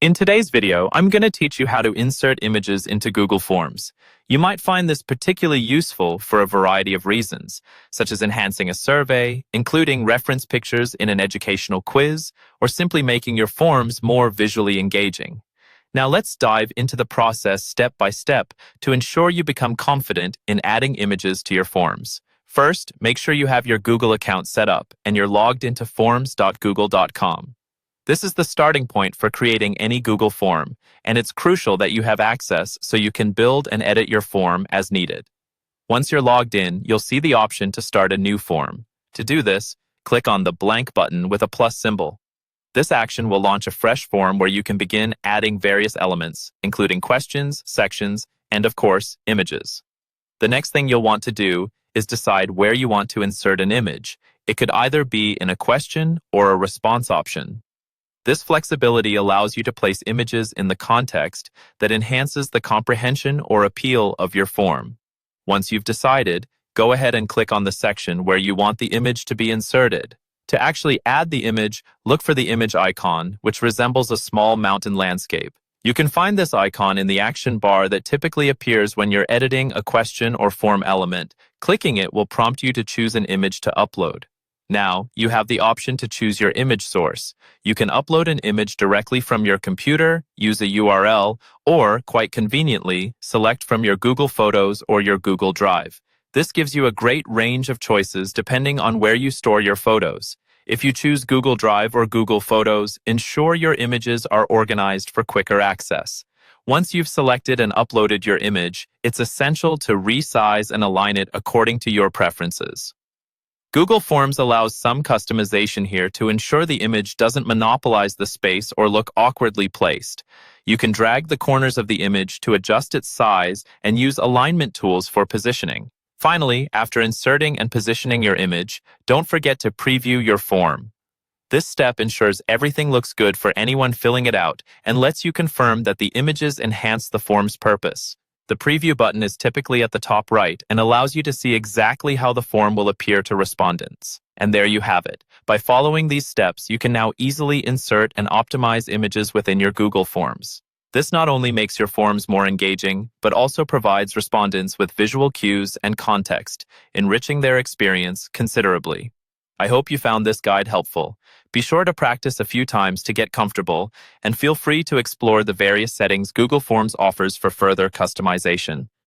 In today's video, I'm going to teach you how to insert images into Google Forms. You might find this particularly useful for a variety of reasons, such as enhancing a survey, including reference pictures in an educational quiz, or simply making your forms more visually engaging. Now let's dive into the process step by step to ensure you become confident in adding images to your forms. First, make sure you have your Google account set up and you're logged into forms.google.com. This is the starting point for creating any Google form, and it's crucial that you have access so you can build and edit your form as needed. Once you're logged in, you'll see the option to start a new form. To do this, click on the blank button with a plus symbol. This action will launch a fresh form where you can begin adding various elements, including questions, sections, and of course, images. The next thing you'll want to do is decide where you want to insert an image. It could either be in a question or a response option. This flexibility allows you to place images in the context that enhances the comprehension or appeal of your form. Once you've decided, go ahead and click on the section where you want the image to be inserted. To actually add the image, look for the image icon, which resembles a small mountain landscape. You can find this icon in the action bar that typically appears when you're editing a question or form element. Clicking it will prompt you to choose an image to upload. Now, you have the option to choose your image source. You can upload an image directly from your computer, use a URL, or, quite conveniently, select from your Google Photos or your Google Drive. This gives you a great range of choices depending on where you store your photos. If you choose Google Drive or Google Photos, ensure your images are organized for quicker access. Once you've selected and uploaded your image, it's essential to resize and align it according to your preferences. Google Forms allows some customization here to ensure the image doesn't monopolize the space or look awkwardly placed. You can drag the corners of the image to adjust its size and use alignment tools for positioning. Finally, after inserting and positioning your image, don't forget to preview your form. This step ensures everything looks good for anyone filling it out and lets you confirm that the images enhance the form's purpose. The preview button is typically at the top right and allows you to see exactly how the form will appear to respondents. And there you have it. By following these steps, you can now easily insert and optimize images within your Google Forms. This not only makes your forms more engaging, but also provides respondents with visual cues and context, enriching their experience considerably. I hope you found this guide helpful. Be sure to practice a few times to get comfortable, and feel free to explore the various settings Google Forms offers for further customization.